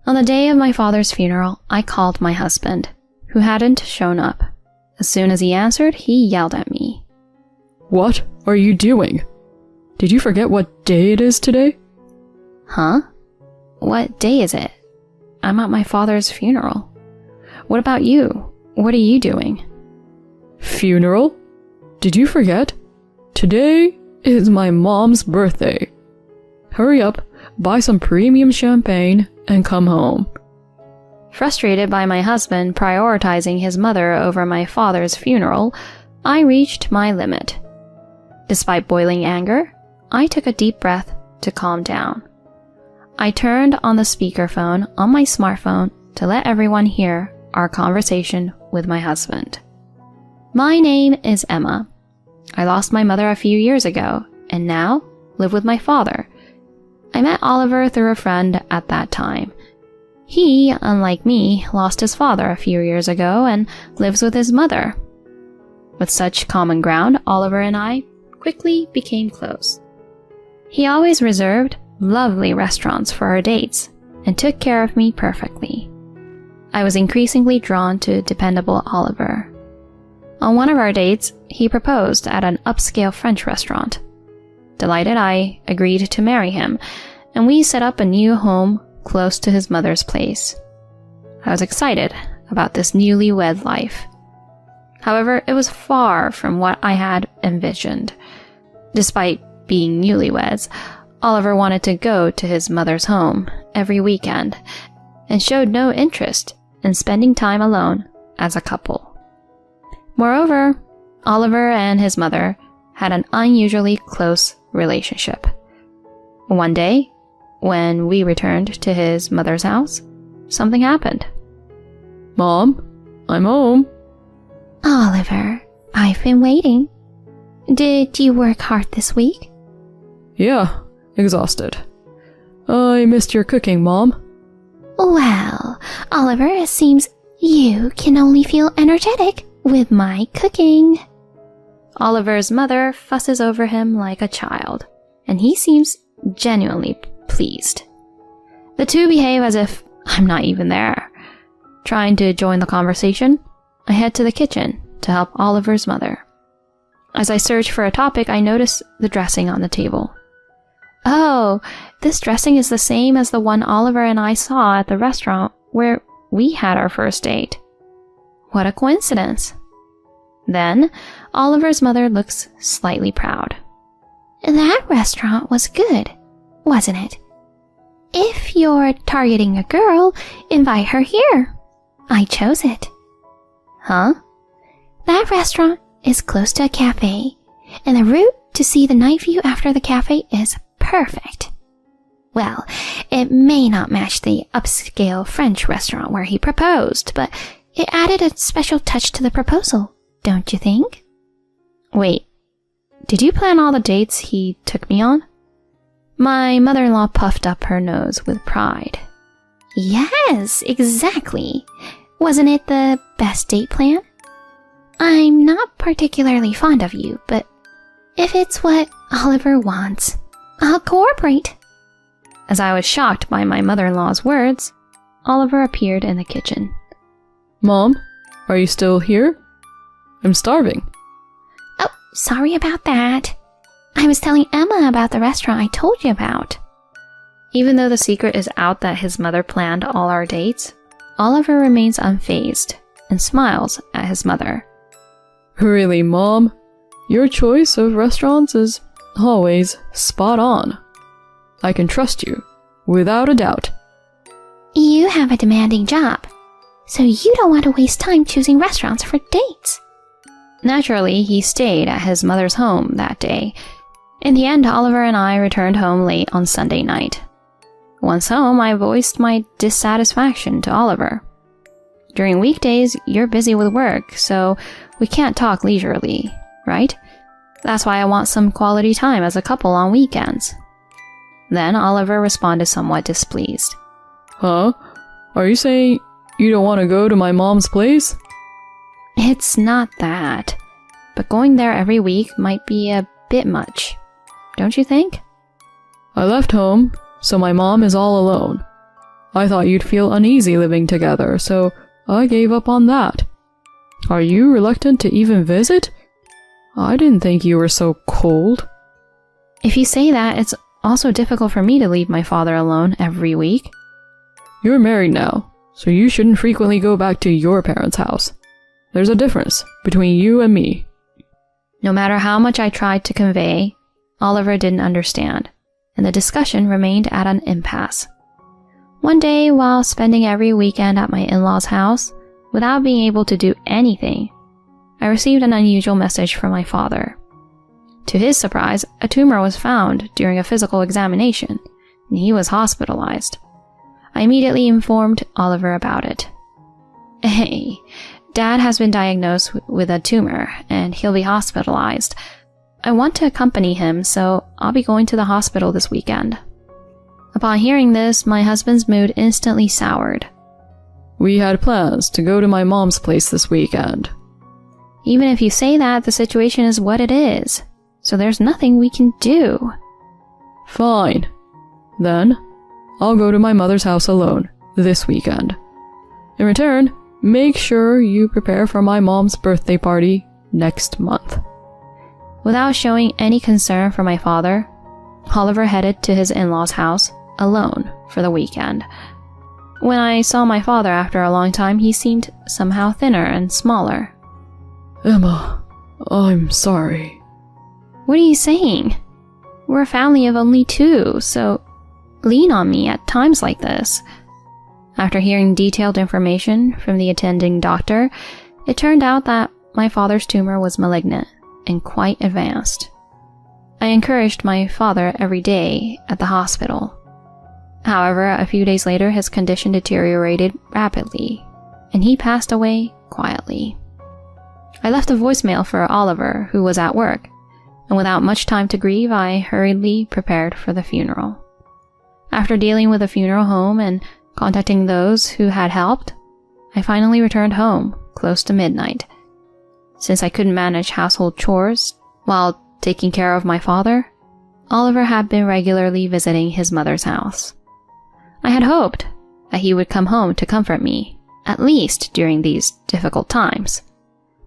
On the day of my father's funeral, I called my husband, who hadn't shown up. As soon as he answered, he yelled at me. What are you doing? Did you forget what day it is today? Huh? What day is it? I'm at my father's funeral. What about you? What are you doing? Funeral? Did you forget? Today is my mom's birthday. Hurry up, buy some premium champagne, and come home. Frustrated by my husband prioritizing his mother over my father's funeral, I reached my limit. Despite boiling anger, I took a deep breath to calm down. I turned on the speakerphone on my smartphone to let everyone hear our conversation with my husband. My name is Emma. I lost my mother a few years ago and now live with my father. I met Oliver through a friend at that time. He, unlike me, lost his father a few years ago and lives with his mother. With such common ground, Oliver and I quickly became close. He always reserved lovely restaurants for our dates and took care of me perfectly. I was increasingly drawn to dependable Oliver. On one of our dates, he proposed at an upscale French restaurant. Delighted, I agreed to marry him, and we set up a new home close to his mother's place. I was excited about this newlywed life. However, it was far from what I had envisioned. Despite being newlyweds, Oliver wanted to go to his mother's home every weekend and showed no interest in spending time alone as a couple. Moreover, Oliver and his mother had an unusually close relationship. One day, when we returned to his mother's house, something happened. Mom, I'm home. Oliver, I've been waiting. Did you work hard this week? Yeah, exhausted. I missed your cooking, Mom. Well, Oliver, it seems you can only feel energetic with my cooking. Oliver's mother fusses over him like a child, and he seems genuinely pleased. The two behave as if I'm not even there. Trying to join the conversation, I head to the kitchen to help Oliver's mother. As I search for a topic, I notice the dressing on the table. Oh, this dressing is the same as the one Oliver and I saw at the restaurant where we had our first date. What a coincidence. Then, Oliver's mother looks slightly proud. That restaurant was good, wasn't it? If you're targeting a girl, invite her here. I chose it. Huh? That restaurant is close to a cafe, and the route to see the night view after the cafe is perfect. Well, it may not match the upscale French restaurant where he proposed, but it added a special touch to the proposal, don't you think? Wait, did you plan all the dates he took me on? My mother-in-law puffed up her nose with pride. Yes, exactly. Wasn't it the best date plan? I'm not particularly fond of you, but if it's what Oliver wants, I'll cooperate. As I was shocked by my mother-in-law's words, Oliver appeared in the kitchen. Mom, are you still here? I'm starving. Oh, sorry about that. I was telling Emma about the restaurant I told you about. Even though the secret is out that his mother planned all our dates, Oliver remains unfazed and smiles at his mother. Really, Mom? Your choice of restaurants is always spot on. I can trust you, without a doubt. You have a demanding job, so you don't want to waste time choosing restaurants for dates. Naturally, he stayed at his mother's home that day. In the end, Oliver and I returned home late on Sunday night. Once home, I voiced my dissatisfaction to Oliver. During weekdays, you're busy with work, so we can't talk leisurely, right? That's why I want some quality time as a couple on weekends. Then Oliver responded somewhat displeased. Huh? Are you saying you don't want to go to my mom's place? It's not that, but going there every week might be a bit much, don't you think? I left home, so my mom is all alone. I thought you'd feel uneasy living together, so I gave up on that. Are you reluctant to even visit? I didn't think you were so cold. If you say that, it's also difficult for me to leave my father alone every week. You're married now, so you shouldn't frequently go back to your parents' house. There's a difference between you and me. No matter how much I tried to convey, Oliver didn't understand, and the discussion remained at an impasse. One day, while spending every weekend at my in-laws' house, without being able to do anything, I received an unusual message from my father. To his surprise, a tumor was found during a physical examination, and he was hospitalized. I immediately informed Oliver about it. Hey, Dad has been diagnosed with a tumor, and he'll be hospitalized. I want to accompany him, so I'll be going to the hospital this weekend. Upon hearing this, my husband's mood instantly soured. We had plans to go to my mom's place this weekend. Even if you say that, the situation is what it is, so there's nothing we can do. Fine. Then, I'll go to my mother's house alone this weekend. In return, make sure you prepare for my mom's birthday party next month. Without showing any concern for my father, Oliver headed to his in-laws' house alone for the weekend. When I saw my father after a long time, he seemed somehow thinner and smaller. Emma, I'm sorry. What are you saying? We're a family of only 2, so lean on me at times like this. After hearing detailed information from the attending doctor, it turned out that my father's tumor was malignant and quite advanced. I encouraged my father every day at the hospital. However, a few days later, his condition deteriorated rapidly, and he passed away quietly. I left a voicemail for Oliver, who was at work, and without much time to grieve, I hurriedly prepared for the funeral. After dealing with the funeral home and contacting those who had helped, I finally returned home close to midnight. Since I couldn't manage household chores while taking care of my father, Oliver had been regularly visiting his mother's house. I had hoped that he would come home to comfort me, at least during these difficult times,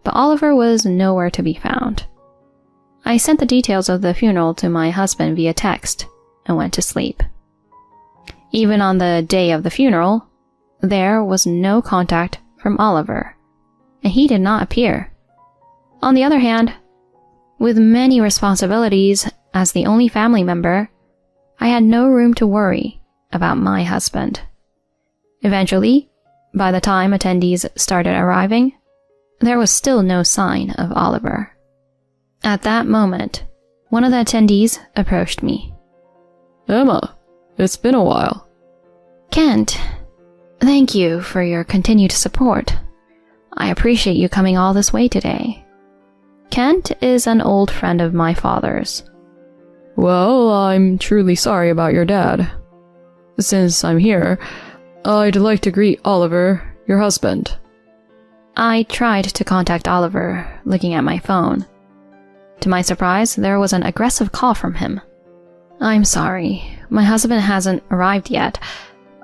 but Oliver was nowhere to be found. I sent the details of the funeral to my husband via text and went to sleep. Even on the day of the funeral, there was no contact from Oliver, and he did not appear. On the other hand, with many responsibilities as the only family member, I had no room to worry about my husband. Eventually, by the time attendees started arriving, there was still no sign of Oliver. At that moment, one of the attendees approached me. Emma, it's been a while. Kent, thank you for your continued support. I appreciate you coming all this way today. Kent is an old friend of my father's. Well, I'm truly sorry about your dad. Since I'm here, I'd like to greet Oliver, your husband. I tried to contact Oliver, looking at my phone. To my surprise, there was an aggressive call from him. I'm sorry, my husband hasn't arrived yet.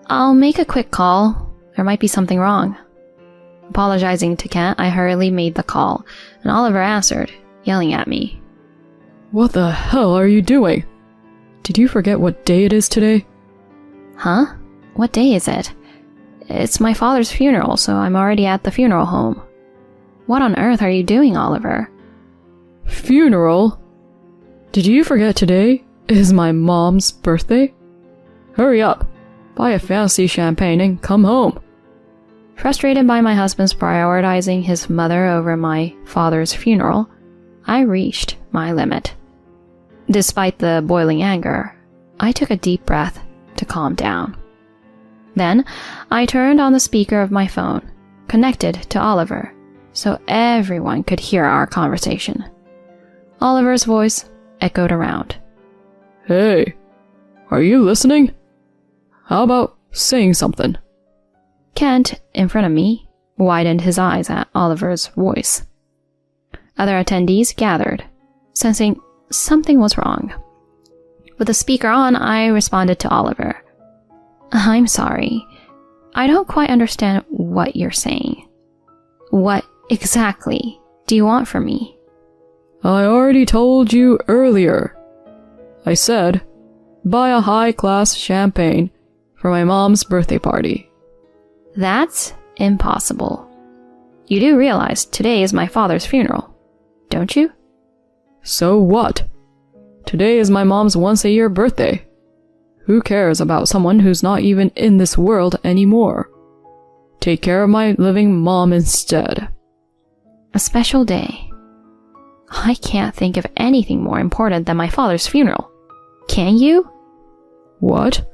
I'll make a quick call. There might be something wrong. Apologizing to Kent, I hurriedly made the call, and Oliver answered, yelling at me. What the hell are you doing? Did you forget what day it is today? Huh? What day is it? It's my father's funeral, so I'm already at the funeral home. What on earth are you doing, Oliver? Funeral? Did you forget today is my mom's birthday? Hurry up, buy a fancy champagne and come home. Frustrated by my husband's prioritizing his mother over my father's funeral, I reached my limit. Despite the boiling anger, I took a deep breath to calm down. Then, I turned on the speaker of my phone, connected to Oliver, so everyone could hear our conversation. Oliver's voice echoed around. Hey, are you listening? How about saying something? Kent, in front of me, widened his eyes at Oliver's voice. Other attendees gathered, sensing something was wrong. With the speaker on, I responded to Oliver. I'm sorry. I don't quite understand what you're saying. What exactly do you want from me? I already told you earlier. I said, buy a high-class champagne for my mom's birthday party. That's impossible. You do realize today is my father's funeral, don't you? So what? Today is my mom's once-a-year birthday. Who cares about someone who's not even in this world anymore? Take care of my living mom instead. A special day. I can't think of anything more important than my father's funeral. Can you? What?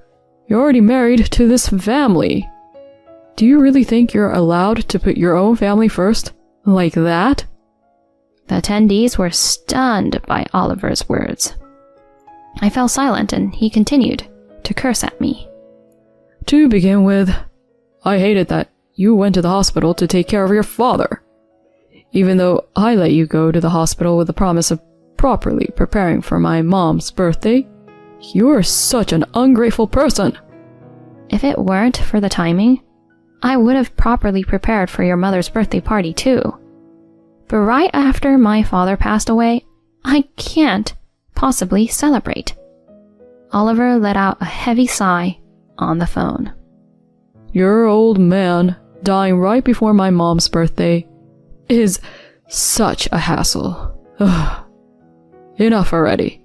You're already married to this family. Do you really think you're allowed to put your own family first? Like that? The attendees were stunned by Oliver's words. I fell silent and he continued to curse at me. To begin with, I hated that you went to the hospital to take care of your father. Even though I let you go to the hospital with the promise of properly preparing for my mom's birthday, you're such an ungrateful person. If it weren't for the timing, I would have properly prepared for your mother's birthday party too. But right after my father passed away, I can't possibly celebrate. Oliver let out a heavy sigh on the phone. Your old man dying right before my mom's birthday is such a hassle. Ugh. Enough already.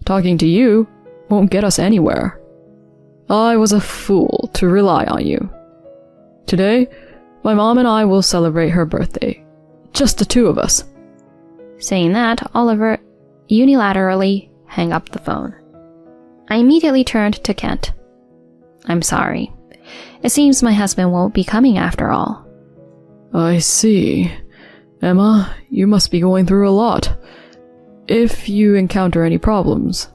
Talking to you won't get us anywhere. I was a fool to rely on you. Today, my mom and I will celebrate her birthday. Just the two of us. Saying that, Oliver unilaterally hung up the phone. I immediately turned to Kent. I'm sorry. It seems my husband won't be coming after all. I see. Emma, you must be going through a lot. If you encounter any problems,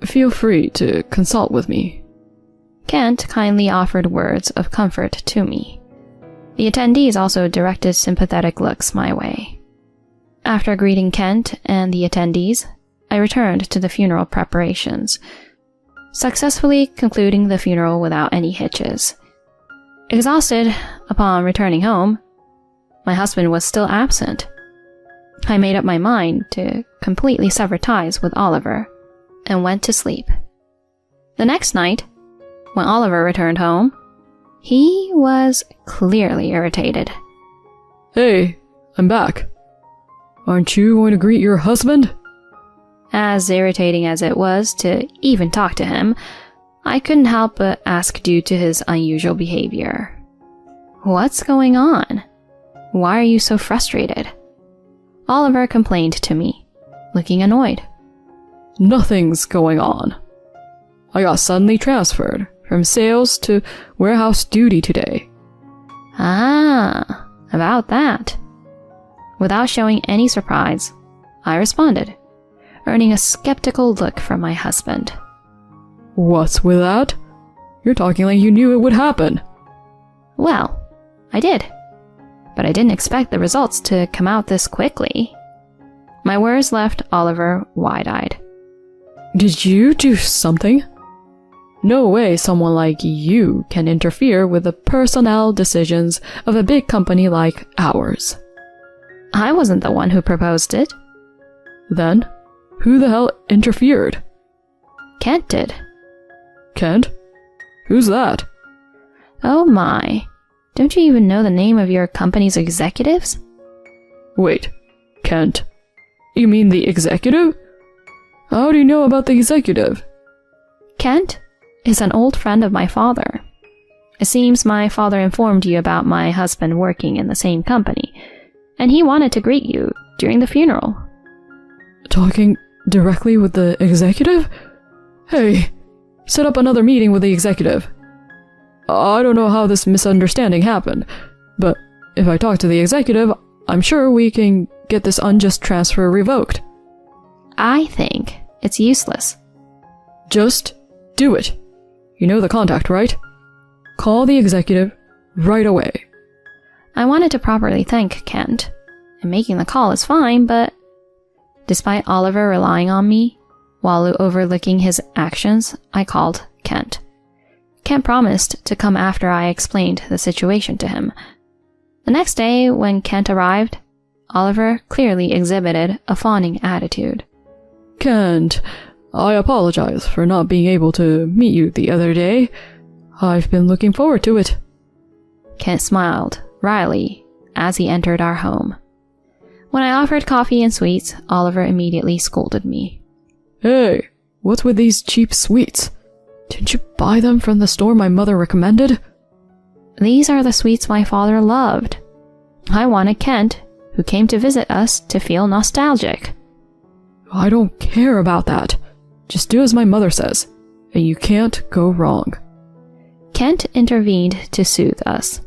feel free to consult with me. Kent kindly offered words of comfort to me. The attendees also directed sympathetic looks my way. After greeting Kent and the attendees, I returned to the funeral preparations, successfully concluding the funeral without any hitches. Exhausted upon returning home, my husband was still absent. I made up my mind to completely sever ties with Oliver and went to sleep. The next night, when Oliver returned home, he was clearly irritated. Hey, I'm back. Aren't you going to greet your husband? As irritating as it was to even talk to him, I couldn't help but ask due to his unusual behavior. What's going on? Why are you so frustrated? Oliver complained to me, looking annoyed. Nothing's going on. I got suddenly transferred from sales to warehouse duty today. Ah, about that. Without showing any surprise, I responded, earning a skeptical look from my husband. What's with that? You're talking like you knew it would happen. Well, I did. But I didn't expect the results to come out this quickly. My words left Oliver wide-eyed. Did you do something? No way someone like you can interfere with the personnel decisions of a big company like ours. I wasn't the one who proposed it. Then, who the hell interfered? Kent did. Kent? Who's that? Oh my. Don't you even know the name of your company's executives? Wait, Kent? You mean the executive? How do you know about the executive? Kent is an old friend of my father. It seems my father informed you about my husband working in the same company, and he wanted to greet you during the funeral. Talking directly with the executive? Hey, set up another meeting with the executive. I don't know how this misunderstanding happened, but if I talk to the executive, I'm sure we can get this unjust transfer revoked. I think it's useless. Just do it. You know the contact, right? Call the executive right away. I wanted to properly thank Kent, and making the call is fine, but despite Oliver relying on me, while overlooking his actions, I called Kent. Kent promised to come after I explained the situation to him. The next day, when Kent arrived, Oliver clearly exhibited a fawning attitude. Kent, I apologize for not being able to meet you the other day. I've been looking forward to it. Kent smiled wryly as he entered our home. When I offered coffee and sweets, Oliver immediately scolded me. Hey, what's with these cheap sweets? Didn't you buy them from the store my mother recommended? These are the sweets my father loved. I wanted Kent, who came to visit us, to feel nostalgic. I don't care about that. Just do as my mother says, and you can't go wrong. Kent intervened to soothe us.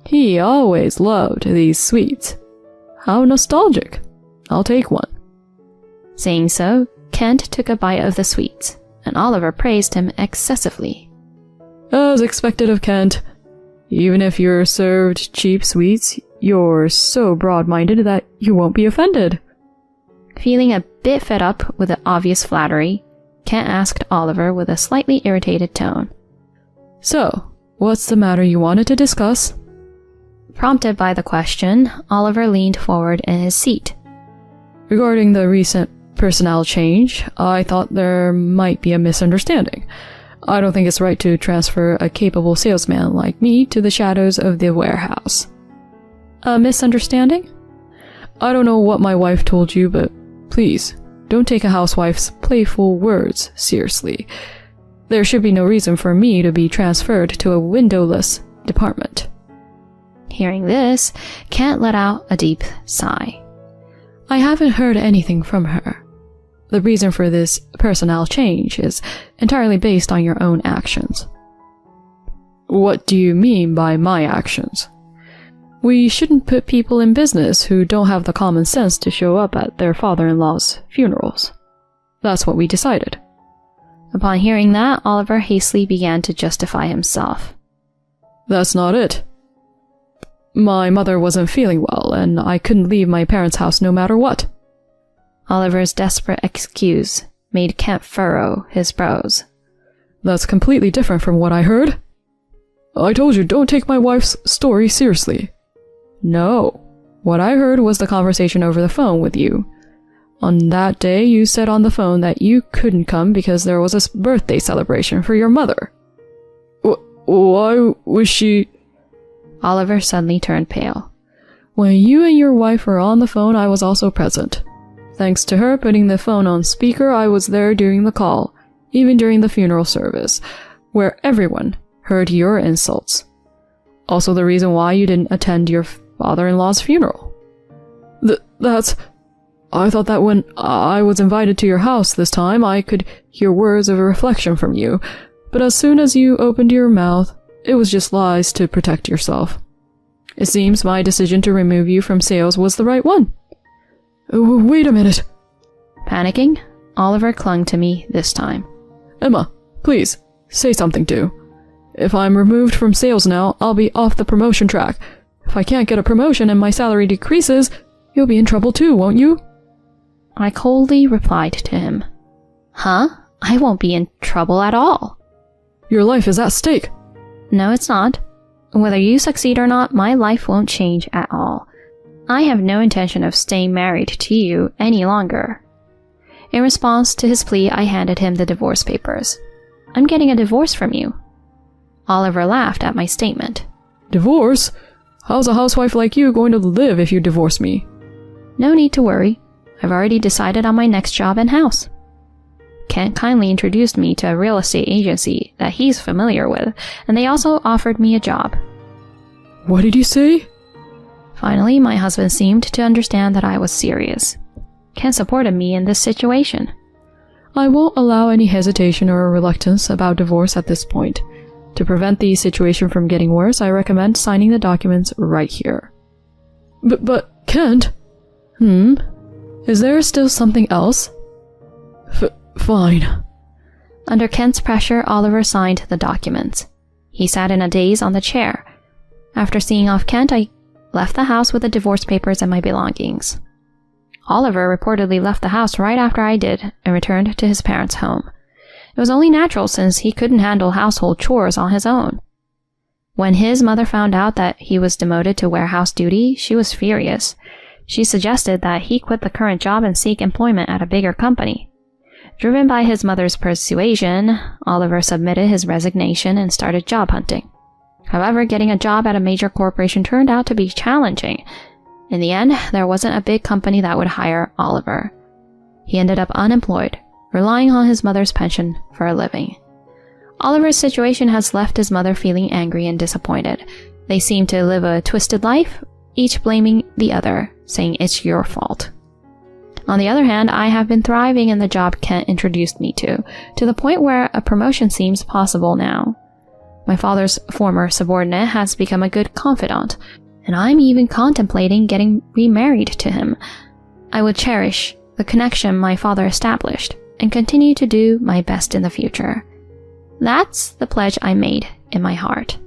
He always loved these sweets. How nostalgic. I'll take one. Saying so, Kent took a bite of the sweets, and Oliver praised him excessively. As expected of Kent. Even if you're served cheap sweets, you're so broad-minded that you won't be offended. Feeling a bit fed up with the obvious flattery, Kent asked Oliver with a slightly irritated tone. So, what's the matter you wanted to discuss? Prompted by the question, Oliver leaned forward in his seat. Regarding the recent personnel change, I thought there might be a misunderstanding. I don't think it's right to transfer a capable salesman like me to the shadows of the warehouse. A misunderstanding? I don't know what my wife told you, but please, don't take a housewife's playful words seriously. There should be no reason for me to be transferred to a windowless department. Hearing this, Kent let out a deep sigh. I haven't heard anything from her. The reason for this personnel change is entirely based on your own actions. What do you mean by my actions? We shouldn't put people in business who don't have the common sense to show up at their father-in-law's funerals. That's what we decided. Upon hearing that, Oliver hastily began to justify himself. That's not it. My mother wasn't feeling well, and I couldn't leave my parents' house no matter what. Oliver's desperate excuse made Kent furrow his brows. That's completely different from what I heard. I told you, don't take my wife's story seriously. No. What I heard was the conversation over the phone with you. On that day, you said on the phone that you couldn't come because there was a birthday celebration for your mother. Why was she... Oliver suddenly turned pale. When you and your wife were on the phone, I was also present. Thanks to her putting the phone on speaker, I was there during the call, even during the funeral service, where everyone heard your insults. Also the reason why you didn't attend your father-in-law's funeral. I thought that when I was invited to your house this time, I could hear words of reflection from you, but as soon as you opened your mouth, it was just lies to protect yourself. It seems my decision to remove you from sales was the right one. Wait a minute. Panicking, Oliver clung to me this time. Emma, please, say something too. If I'm removed from sales now, I'll be off the promotion track. If I can't get a promotion and my salary decreases, you'll be in trouble too, won't you? I coldly replied to him. Huh? I won't be in trouble at all. Your life is at stake. No, it's not. Whether you succeed or not, my life won't change at all. I have no intention of staying married to you any longer. In response to his plea, I handed him the divorce papers. I'm getting a divorce from you. Oliver laughed at my statement. Divorce? How's a housewife like you going to live if you divorce me? No need to worry. I've already decided on my next job and house. Kent kindly introduced me to a real estate agency that he's familiar with, and they also offered me a job. What did you say? Finally, my husband seemed to understand that I was serious. Kent supported me in this situation. I won't allow any hesitation or reluctance about divorce at this point. To prevent the situation from getting worse, I recommend signing the documents right here. But Kent? Is there still something else? Fine. Under Kent's pressure, Oliver signed the documents. He sat in a daze on the chair. After seeing off Kent, I left the house with the divorce papers and my belongings. Oliver reportedly left the house right after I did and returned to his parents' home. It was only natural since he couldn't handle household chores on his own. When his mother found out that he was demoted to warehouse duty, she was furious. She suggested that he quit the current job and seek employment at a bigger company. Driven by his mother's persuasion, Oliver submitted his resignation and started job hunting. However, getting a job at a major corporation turned out to be challenging. In the end, there wasn't a big company that would hire Oliver. He ended up unemployed, relying on his mother's pension for a living. Oliver's situation has left his mother feeling angry and disappointed. They seem to live a twisted life, each blaming the other, saying it's your fault. On the other hand, I have been thriving in the job Kent introduced me to the point where a promotion seems possible now. My father's former subordinate has become a good confidant, and I'm even contemplating getting remarried to him. I would cherish the connection my father established and continue to do my best in the future. That's the pledge I made in my heart.